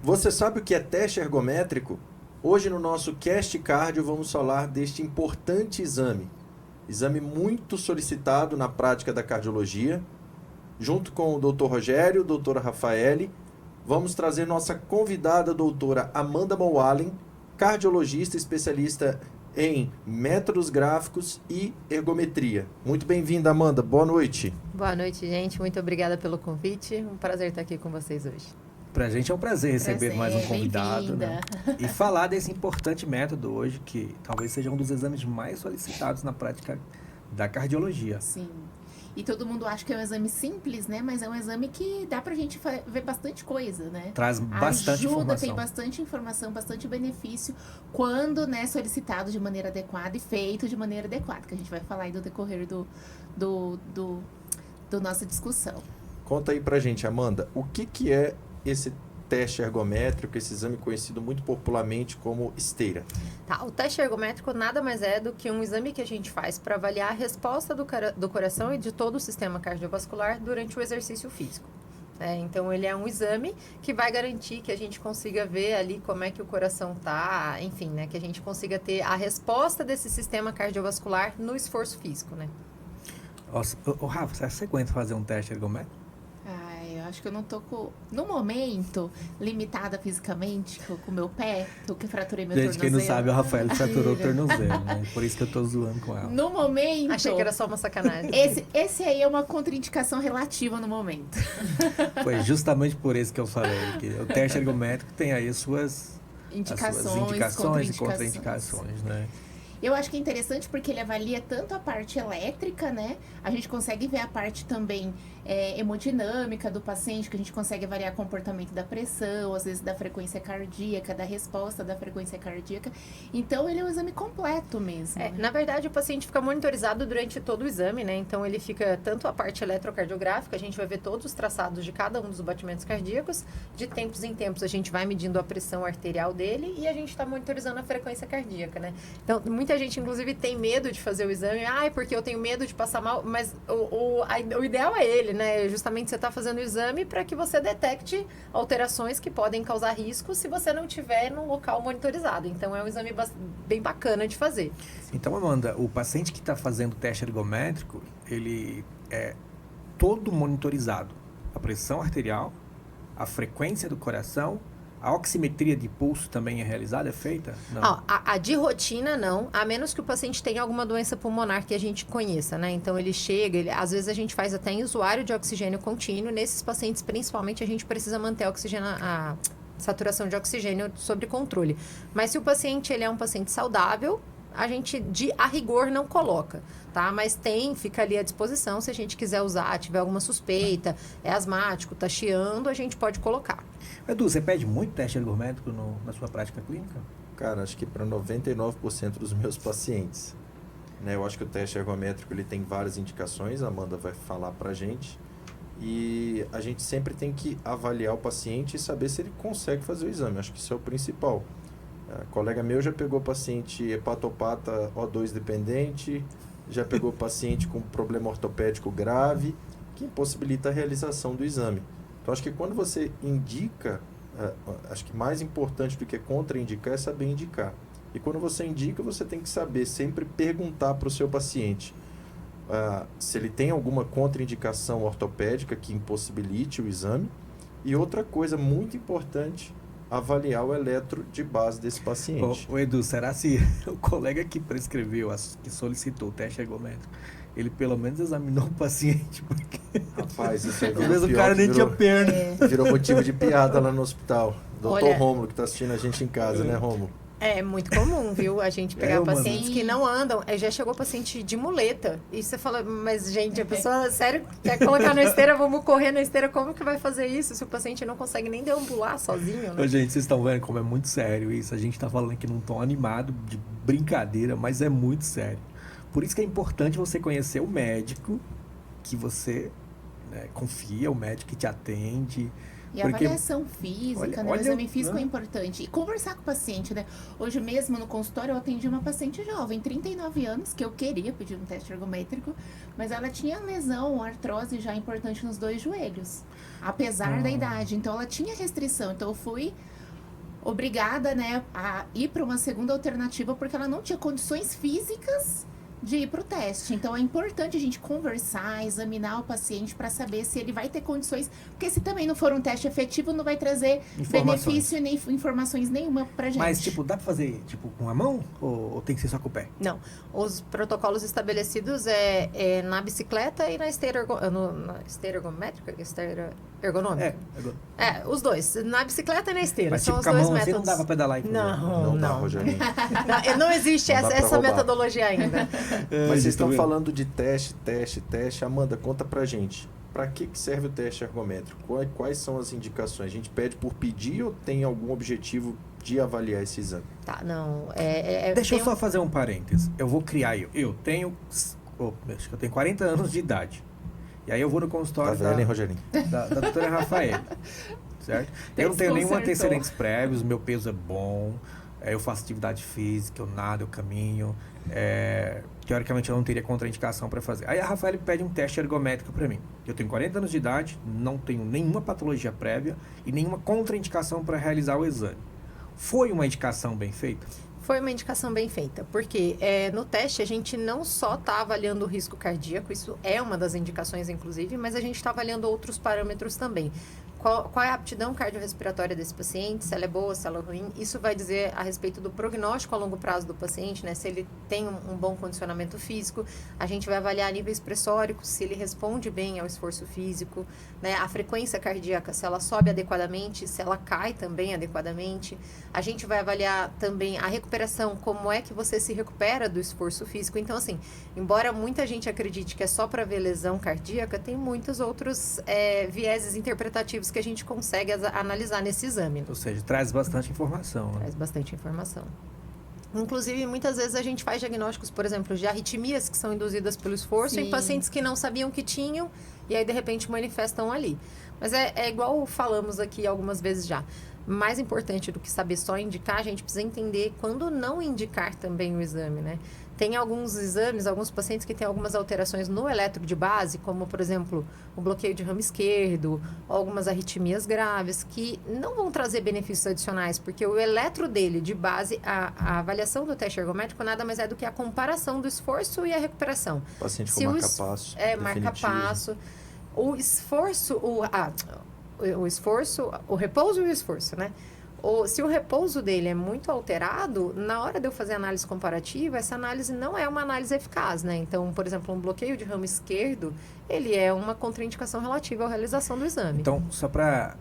Você sabe o que é teste ergométrico? Hoje no nosso Cast Cardio vamos falar deste importante exame. Exame muito solicitado na prática da cardiologia. Junto com o Dr. Rogério, doutora Rafaele, vamos trazer nossa convidada, doutora Amanda Moalen, cardiologista especialista em métodos gráficos e ergometria. Muito bem-vinda, Amanda. Boa noite. Boa noite, gente. Muito obrigada pelo convite. Um prazer estar aqui com vocês hoje. Pra gente é um prazer receber mais um convidado, né? E falar desse importante método hoje, que talvez seja um dos exames mais solicitados na prática da cardiologia. Sim. E todo mundo acha que é um exame simples, né? Mas é um exame que dá pra gente ver bastante coisa, né? Traz bastante informação. Tem bastante informação, bastante benefício quando, né, solicitado de maneira adequada e feito de maneira adequada, que a gente vai falar aí do decorrer do nossa discussão. Conta aí pra gente, Amanda, o que é esse teste ergométrico, esse exame conhecido muito popularmente como esteira? Tá, o teste ergométrico nada mais é do que um exame que a gente faz para avaliar a resposta do coração e de todo o sistema cardiovascular durante o exercício físico. Então, ele é um exame que vai garantir que a gente consiga ver ali como é que o coração tá, enfim, né, que a gente consiga ter a resposta desse sistema cardiovascular no esforço físico, né? Nossa, Rafa, você aguenta fazer um teste ergométrico? Eu acho que eu não tô no momento, limitada fisicamente com o meu pé, que fraturei meu tornozelo. Gente, quem não sabe, o Rafael fraturou o tornozelo, né? Por isso que eu tô zoando com ela. No momento... Achei que era só uma sacanagem. Esse aí é uma contraindicação relativa no momento. Foi justamente por isso que eu falei, que o teste ergométrico tem aí as suas indicações e contraindicações, né? Eu acho que é interessante porque ele avalia tanto a parte elétrica, né? A gente consegue ver a parte também hemodinâmica do paciente, que a gente consegue avaliar o comportamento da pressão, às vezes da frequência cardíaca, da resposta da frequência cardíaca. Então, ele é um exame completo mesmo. Né? Na verdade, o paciente fica monitorizado durante todo o exame, né? Então, ele fica tanto a parte eletrocardiográfica, a gente vai ver todos os traçados de cada um dos batimentos cardíacos. De tempos em tempos, a gente vai medindo a pressão arterial dele e a gente está monitorizando a frequência cardíaca, né? Então, muita gente, inclusive, tem medo de fazer o exame. Porque eu tenho medo de passar mal. Mas o ideal é ele, né? Justamente você está fazendo o exame para que você detecte alterações que podem causar risco se você não estiver num local monitorizado. Então, é um exame bem bacana de fazer. Então, Amanda, o paciente que está fazendo o teste ergométrico, ele é todo monitorizado. A pressão arterial, a frequência do coração. A oximetria de pulso também é realizada, é feita? Não. A de rotina, não. A menos que o paciente tenha alguma doença pulmonar que a gente conheça, né? Então, ele chega, às vezes a gente faz até em usuário de oxigênio contínuo. Nesses pacientes, principalmente, a gente precisa manter a saturação de oxigênio sob controle. Mas se o paciente ele é um paciente saudável, a gente, a rigor, não coloca, tá? Mas fica ali à disposição, se a gente quiser usar, tiver alguma suspeita, é asmático, tá chiando, a gente pode colocar. Edu, você pede muito teste ergométrico na sua prática clínica? Cara, acho que para 99% dos meus pacientes. Né? Eu acho que o teste ergométrico ele tem várias indicações, a Amanda vai falar pra gente. E a gente sempre tem que avaliar o paciente e saber se ele consegue fazer o exame. Acho que isso é o principal. Colega meu já pegou paciente hepatopata O2 dependente, já pegou paciente com problema ortopédico grave, que impossibilita a realização do exame. Então, acho que quando você indica, acho que mais importante do que contraindicar é saber indicar. E quando você indica, você tem que saber sempre perguntar para o seu paciente se ele tem alguma contraindicação ortopédica que impossibilite o exame. E outra coisa muito importante, avaliar o eletro de base desse paciente. Ô Edu, será se o colega que prescreveu, que solicitou o teste ergométrico, ele pelo menos examinou o paciente? Porque... Rapaz, isso aí talvez o cara nem tinha perna. Virou motivo de piada lá no hospital. Doutor Rômulo, que está assistindo a gente em casa, né, Rômulo? É muito comum, viu? A gente pegar pacientes que não andam. Já chegou paciente de muleta. E você fala, mas gente, a pessoa, sério, quer colocar na esteira, vamos correr na esteira, como que vai fazer isso se o paciente não consegue nem deambular sozinho, né? Ô, gente, vocês estão vendo como é muito sério isso. A gente tá falando aqui num tom animado, de brincadeira, mas é muito sério. Por isso que é importante você conhecer o médico que você confia, o médico que te atende, E a Porque- avaliação física, né? O olha, exame físico né? é importante. E conversar com o paciente, né? Hoje mesmo no consultório eu atendi uma paciente jovem, 39 anos, que eu queria pedir um teste ergométrico, mas ela tinha lesão, artrose já importante nos 2 joelhos, apesar da idade. Então ela tinha restrição. Então eu fui obrigada, né, a ir para uma segunda alternativa porque ela não tinha condições físicas de ir para o teste. Então é importante a gente conversar, examinar o paciente para saber se ele vai ter condições, porque se também não for um teste efetivo, não vai trazer Informações. benefício nem informações nenhuma pra gente. Mas, tipo, dá pra fazer, tipo, com a mão? Ou tem que ser só com o pé? Não, os protocolos estabelecidos é na bicicleta e na esteira, na esteira ergométrica, esteira ergonômica. Os dois, na bicicleta e na esteira, Mas, são tipo, os com a dois mão assim métodos. não dá pra pedalar e fazer. Não, dá, não. Rogerinho. Não existe Não dá pra essa roubar. metodologia ainda. Mas vocês estão vendo? falando de teste. Amanda, conta pra gente. Para que serve o teste ergométrico? Quais são as indicações? A gente pede por pedir ou tem algum objetivo de avaliar esse exame? Tá, não. Deixa eu tem só fazer um parênteses. Eu vou criar eu tenho... acho que eu tenho 40 anos de idade. E aí eu vou no Tá consultório velho, hein, Rogerinho? da doutora Rafaela. Certo? Eu não tenho nenhum Desconcertou. antecedentes prévios, meu peso é bom, eu faço atividade física, eu nado, eu caminho. Teoricamente eu não teria contraindicação para fazer. Aí a Rafaela pede um teste ergométrico para mim. Eu tenho 40 anos de idade, não tenho nenhuma patologia prévia e nenhuma contraindicação para realizar o exame. Foi uma indicação bem feita? Foi uma indicação bem feita, porque no teste a gente não só está avaliando o risco cardíaco, isso é uma das indicações, inclusive, mas a gente está avaliando outros parâmetros também. Qual é a aptidão cardiorrespiratória desse paciente, se ela é boa, se ela é ruim. Isso vai dizer a respeito do prognóstico a longo prazo do paciente, né? Se ele tem um bom condicionamento físico. A gente vai avaliar nível expressórico, se ele responde bem ao esforço físico, né? A frequência cardíaca, se ela sobe adequadamente, se ela cai também adequadamente. A gente vai avaliar também a recuperação, como é que você se recupera do esforço físico. Então, assim, embora muita gente acredite que é só para ver lesão cardíaca, tem muitos outros vieses interpretativos que a gente consegue analisar nesse exame. Ou seja, traz bastante informação. Né? Traz bastante informação. Inclusive, muitas vezes a gente faz diagnósticos, por exemplo, de arritmias que são induzidas pelo esforço em Sim. pacientes que não sabiam que tinham e aí, de repente, manifestam ali. Mas é igual falamos aqui algumas vezes já. Mais importante do que saber só indicar, a gente precisa entender quando não indicar também o exame, né? Tem alguns exames, alguns pacientes que têm algumas alterações no eletro de base, como, por exemplo, o bloqueio de ramo esquerdo, ou algumas arritmias graves, que não vão trazer benefícios adicionais, porque o eletro dele, de base, a avaliação do teste ergométrico nada mais é do que a comparação do esforço e a recuperação. Paciente com Se o marca-passo. marca-passo. O esforço, o esforço, o repouso e o esforço, né? Se o repouso dele é muito alterado, na hora de eu fazer análise comparativa, essa análise não é uma análise eficaz, né? Então, por exemplo, um bloqueio de ramo esquerdo, ele é uma contraindicação relativa à realização do exame. Então, só para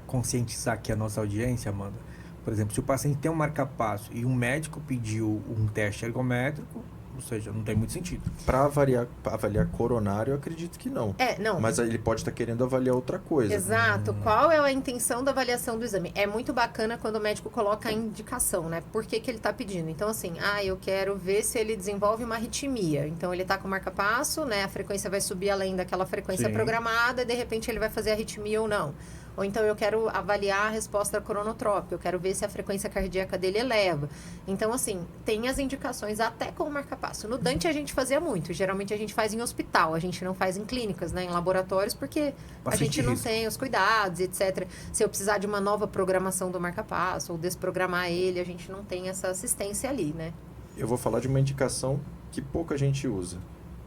conscientizar aqui a nossa audiência, Amanda, por exemplo, se o paciente tem um marca-passo e um médico pediu um teste ergométrico, ou seja, não tem muito sentido. Para avaliar coronário, eu acredito que não. Não. Mas ele pode estar querendo avaliar outra coisa. Exato. Qual é a intenção da avaliação do exame? É muito bacana quando o médico coloca a indicação, né? Por que ele está pedindo? Então, assim, eu quero ver se ele desenvolve uma arritmia. Então, ele está com marca-passo, né? A frequência vai subir além daquela frequência Sim. programada e, de repente, ele vai fazer arritmia ou não. Ou então eu quero avaliar a resposta cronotrópica, eu quero ver se a frequência cardíaca dele eleva. Então, assim, tem as indicações até com o marca-passo. No Dante a gente fazia muito, geralmente a gente faz em hospital, a gente não faz em clínicas, né, em laboratórios, porque a Bastante gente não risco. tem os cuidados, etc. Se eu precisar de uma nova programação do marca-passo ou desprogramar ele, a gente não tem essa assistência ali, né? Eu vou falar de uma indicação que pouca gente usa.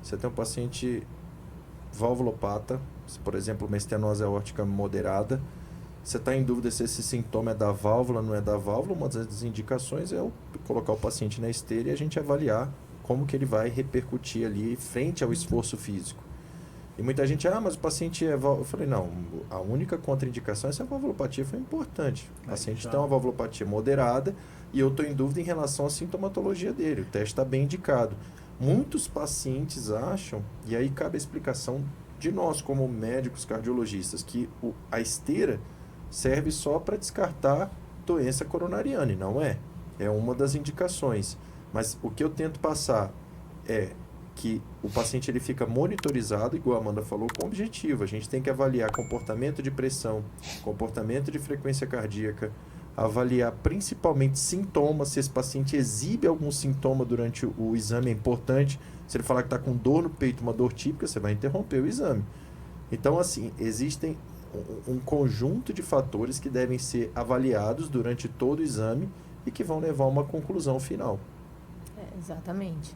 Você tem um paciente valvulopata, por exemplo, uma estenose aórtica moderada, você está em dúvida se esse sintoma é da válvula, não é da válvula, uma das indicações é colocar o paciente na esteira e a gente avaliar como que ele vai repercutir ali frente ao esforço físico. E muita gente, mas o paciente é válvula. Eu falei, não, a única contraindicação é se a valvulopatia foi importante. O paciente tem uma valvulopatia moderada e eu estou em dúvida em relação à sintomatologia dele, o teste está bem indicado. Muitos pacientes acham, e aí cabe a explicação de nós como médicos cardiologistas, que a esteira serve só para descartar doença coronariana, e não é. É uma das indicações. Mas o que eu tento passar é, que o paciente ele fica monitorizado, igual a Amanda falou, com objetivo. A gente tem que avaliar comportamento de pressão, comportamento de frequência cardíaca, avaliar principalmente sintomas, se esse paciente exibe algum sintoma durante o exame, é importante. Se ele falar que está com dor no peito, uma dor típica, você vai interromper o exame. Então, assim, existem um conjunto de fatores que devem ser avaliados durante todo o exame e que vão levar a uma conclusão final. Exatamente.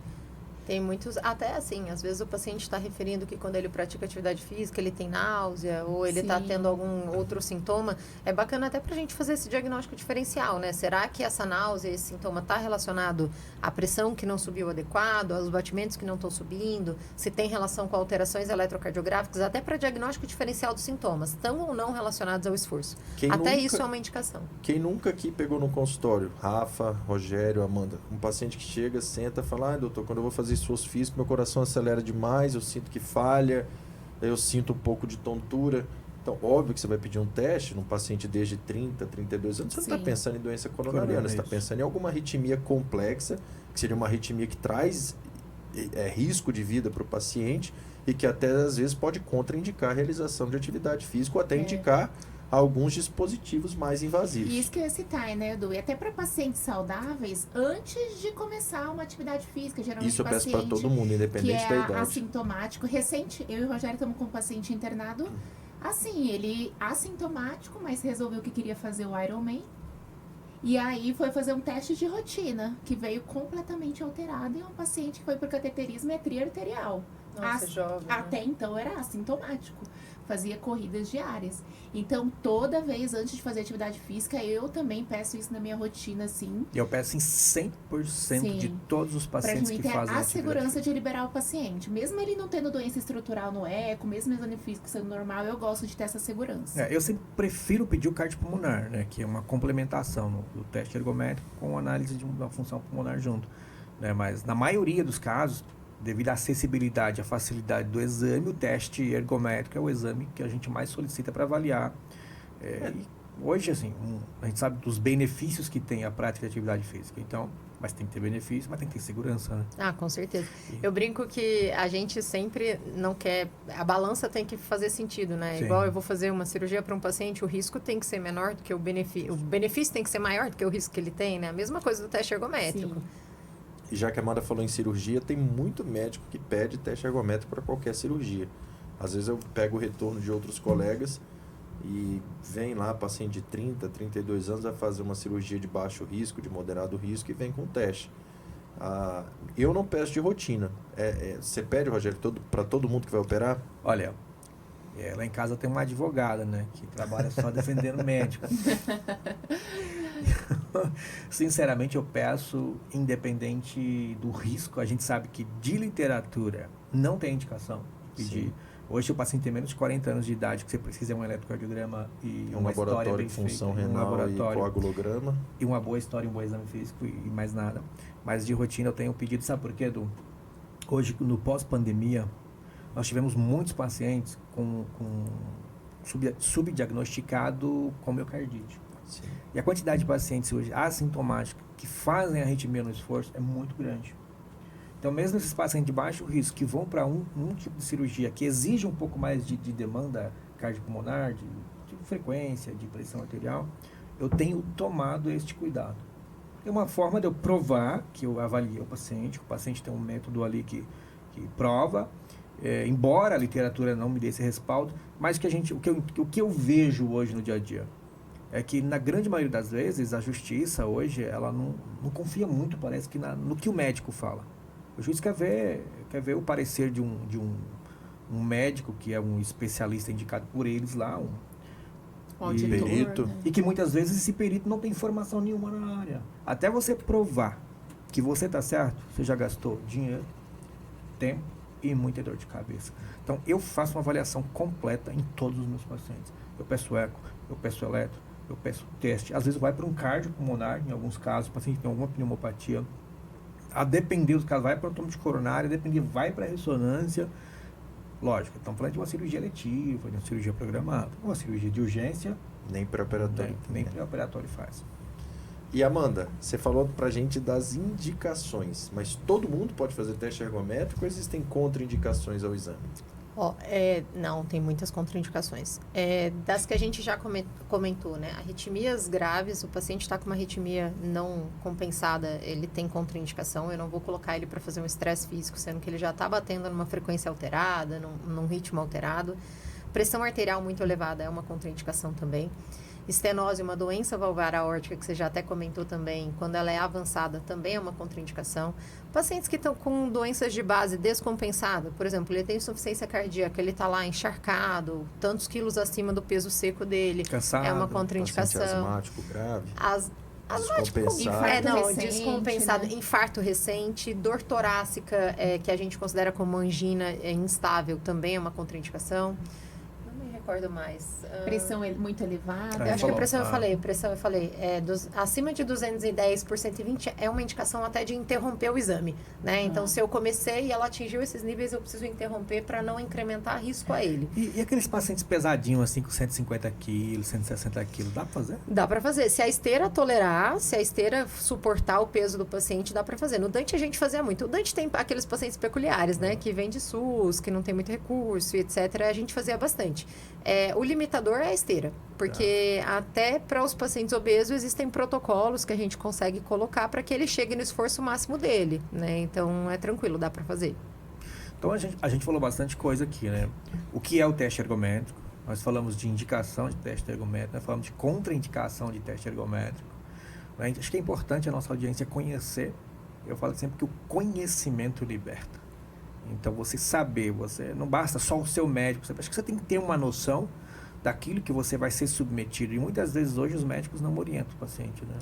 Tem muitos, até assim, às vezes o paciente está referindo que quando ele pratica atividade física, ele tem náusea ou ele está Sim. tendo algum outro sintoma. É bacana até para a gente fazer esse diagnóstico diferencial, né? Será que essa náusea, esse sintoma está relacionado à pressão que não subiu adequado, aos batimentos que não estão subindo, se tem relação com alterações eletrocardiográficas, até para diagnóstico diferencial dos sintomas, estão ou não relacionados ao esforço. Até isso é uma indicação. Quem nunca aqui pegou no consultório, Rafa, Rogério, Amanda, um paciente que chega, senta, fala, doutor, quando eu vou fazer esforço físico, meu coração acelera demais, eu sinto que falha, eu sinto um pouco de tontura. Então, óbvio que você vai pedir um teste num paciente desde 30, 32 anos, você não está pensando em doença coronariana, você está pensando em alguma arritmia complexa, que seria uma arritmia que traz risco de vida para o paciente e que até às vezes pode contraindicar a realização de atividade física ou até indicar alguns dispositivos mais invasivos. E isso que eu ia citar, né, Edu? E até para pacientes saudáveis, antes de começar uma atividade física, geralmente isso eu peço para todo mundo, independente da idade. Assintomático. Recente, eu e o Rogério estamos com um paciente internado, assim, ele assintomático, mas resolveu que queria fazer o Ironman. E aí foi fazer um teste de rotina, que veio completamente alterado, e é um paciente que foi por cateterismo e triarterial. Nossa, jovem, até então era assintomático, fazia corridas diárias. Então, toda vez antes de fazer atividade física, eu também peço isso na minha rotina, assim. E eu peço em 100% de todos os pacientes que fazem a segurança de liberar o paciente. Mesmo ele não tendo doença estrutural no eco, mesmo o exame físico sendo normal, eu gosto de ter essa segurança. Eu sempre prefiro pedir o cardiopulmonar, né, que é uma complementação do teste ergométrico com análise de uma função pulmonar junto. Né, mas na maioria dos casos, devido à acessibilidade, à facilidade do exame, o teste ergométrico é o exame que a gente mais solicita para avaliar. E hoje, assim, a gente sabe dos benefícios que tem a prática de atividade física. Então, mas tem que ter benefício, mas tem que ter segurança, né? Ah, com certeza. Eu brinco que a gente sempre não quer... A balança tem que fazer sentido, né? Sim. Igual eu vou fazer uma cirurgia para um paciente, o risco tem que ser menor do que o benefício. O benefício tem que ser maior do que o risco que ele tem, né? A mesma coisa do teste ergométrico. Sim. E já que a Amanda falou em cirurgia, tem muito médico que pede teste ergométrico para qualquer cirurgia. Às vezes eu pego o retorno de outros colegas e vem lá, paciente de 30, 32 anos, vai fazer uma cirurgia de baixo risco, de moderado risco e vem com teste. Eu não peço de rotina. Você pede, Rogério, para todo mundo que vai operar? Olha, lá em casa tem uma advogada, né, que trabalha só defendendo médico. Sinceramente, eu peço, independente do risco. A gente sabe que de literatura não tem indicação de pedir. Sim. Hoje o paciente tem menos de 40 anos de idade, que você precisa de um eletrocardiograma e Um uma história laboratório bem de função feita, renal e coagulograma. E uma boa história, um bom exame físico e mais nada. Mas de rotina eu tenho pedido, sabe por quê, Edu? Hoje, no pós-pandemia, nós tivemos muitos pacientes com subdiagnosticado com miocardite. Sim. E a quantidade de pacientes hoje assintomáticos que fazem arritmia no esforço é muito grande. Então, mesmo esses pacientes de baixo risco que vão para um tipo de cirurgia que exige um pouco mais de demanda cardiopulmonar, de frequência, de pressão arterial, eu tenho tomado este cuidado. É uma forma de eu provar que eu avaliei o paciente tem um método ali que prova, embora a literatura não me dê esse respaldo, mas o que eu vejo hoje no dia a dia é que, na grande maioria das vezes, a justiça hoje, ela não confia muito, parece, no que o médico fala. O juiz quer ver o parecer de um médico, que é um especialista indicado por eles lá, perito. Né? E que muitas vezes esse perito não tem informação nenhuma na área. Até você provar que você está certo, você já gastou dinheiro, tempo e muita dor de cabeça. Então, eu faço uma avaliação completa em todos os meus pacientes. Eu peço eco, eu peço eletro, eu peço teste. Às vezes vai para um cardiopulmonar, em alguns casos, o paciente tem alguma pneumopatia. A depender dos casos, vai para o tomate coronário, a depender, vai para a ressonância. Lógico, estamos falando de uma cirurgia letiva, de uma cirurgia programada. Uma cirurgia de urgência, Nem pré-operatório. nem pré-operatório faz. E Amanda, você falou pra gente das indicações, mas todo mundo pode fazer teste ergométrico ou existem contraindicações ao exame? Não, tem muitas contraindicações. Das que a gente já comentou, né? Arritmias graves, o paciente está com uma arritmia não compensada, ele tem contraindicação. Eu não vou colocar ele para fazer um estresse físico, sendo que ele já está batendo numa frequência alterada, num ritmo alterado. Pressão arterial muito elevada é uma contraindicação também. Estenose, uma doença valvar aórtica, que você já até comentou também, quando ela é avançada, também é uma contraindicação. Pacientes que estão com doenças de base descompensada, por exemplo, ele tem insuficiência cardíaca, ele está lá encharcado, tantos quilos acima do peso seco dele, Cansado, é uma Paciente contraindicação. asmático grave. Descompensado. Descompensado, né? Infarto recente, dor torácica, que a gente considera como angina instável, também é uma contraindicação. Não me recordo mais. Pressão muito elevada. É, Acho que a falou. pressão eu falei, acima de 210 por 120 é uma indicação até de interromper o exame, né? Então, se eu comecei e ela atingiu esses níveis, eu preciso interromper para não incrementar risco a ele. E aqueles pacientes pesadinhos, assim, com 150 quilos, 160 quilos, dá pra fazer? Dá para fazer. Se a esteira tolerar, se a esteira suportar o peso do paciente, dá para fazer. No Dante a gente fazia muito. O Dante tem aqueles pacientes peculiares, né? Que vem de SUS, que não tem muito recurso, etc. A gente fazia bastante. O limitador é a esteira, porque até para os pacientes obesos existem protocolos que a gente consegue colocar para que ele chegue no esforço máximo dele, né? Então é tranquilo, dá para fazer. Então a gente falou bastante coisa aqui, né? O que é o teste ergométrico? Nós falamos de indicação de teste ergométrico, nós falamos de contraindicação de teste ergométrico. Né? Acho que é importante a nossa audiência conhecer. Eu falo sempre que o conhecimento liberta. Então você saber, você não basta só o seu médico, acho que você tem que ter uma noção daquilo que você vai ser submetido. E muitas vezes hoje os médicos não orientam o paciente, né?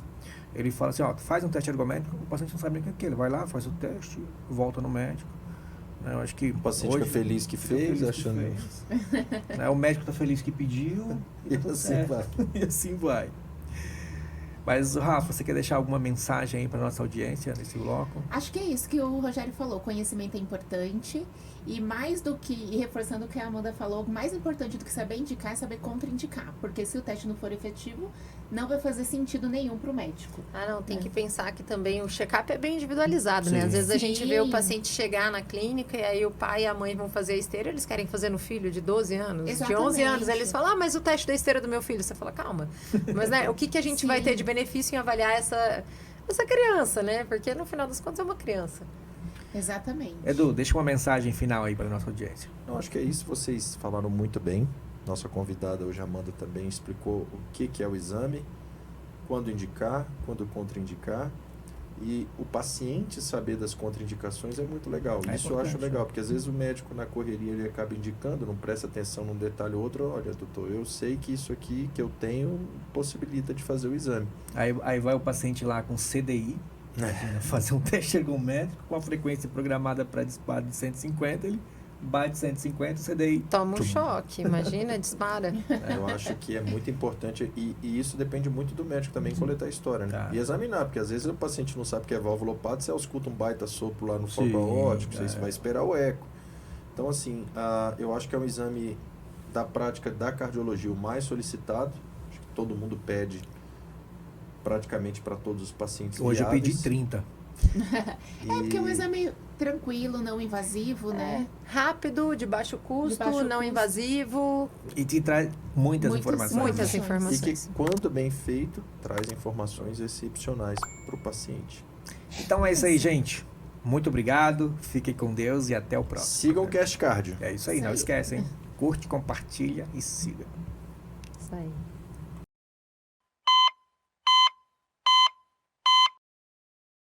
Ele fala assim, ó, faz um teste ergométrico, o paciente não sabe nem o que é. Ele vai lá, faz o teste, volta no médico. Né? Eu acho que O paciente hoje, fica feliz que fez, achando... Né? O médico está feliz que pediu. E assim vai. E assim vai. Mas, Rafa, você quer deixar alguma mensagem aí para nossa audiência nesse bloco? Acho que é isso que o Rogério falou. Conhecimento é importante. E mais do que, e reforçando o que a Amanda falou, mais importante do que saber indicar é saber contraindicar. Porque se o teste não for efetivo, não vai fazer sentido nenhum para o médico. Tem que pensar que também o check-up é bem individualizado, né? Às vezes a gente vê o paciente chegar na clínica e aí o pai e a mãe vão fazer a esteira, eles querem fazer no filho de 12 anos, de 11 anos. Aí eles falam, mas o teste da esteira do meu filho. Você fala, calma. Mas, né, o que a gente vai ter de benefício em avaliar essa criança, né? Porque no final das contas é uma criança. Exatamente. Edu, deixa uma mensagem final aí para nossa audiência. Não, acho que é isso. Vocês falaram muito bem. Nossa convidada hoje, Amanda, também explicou o que é o exame, quando indicar, quando contraindicar. E o paciente saber das contraindicações é muito legal. Isso eu acho legal, porque às vezes o médico na correria ele acaba indicando, não presta atenção num detalhe ou outro. Olha, doutor, eu sei que isso aqui que eu tenho possibilita de fazer o exame. Aí vai o paciente lá com CDI, fazer um teste ergométrico com a frequência programada para disparo de 150, ele bate 150, o CDI... Toma um choque, imagina, dispara. Eu acho que é muito importante e isso depende muito do médico também coletar a história, né? Tá. E examinar, porque às vezes o paciente não sabe que é válvula opaca, você ausculta um baita sopro lá no foco aórtico, você vai esperar o eco. Então, assim, eu acho que é um exame da prática da cardiologia o mais solicitado. Acho que todo mundo pede praticamente para todos os pacientes Hoje viáveis. eu pedi 30. Porque é um exame tranquilo, não invasivo, né? Rápido, de baixo custo, De baixo não custo. invasivo. E te traz muitas informações. Muitas E informações. que, quando bem feito, traz informações excepcionais para o paciente. Então é isso aí, gente. Muito obrigado, fiquem com Deus e até o próximo. Sigam o Cast Cardio. É isso aí, não esquecem. Curte, compartilha e siga. Isso aí.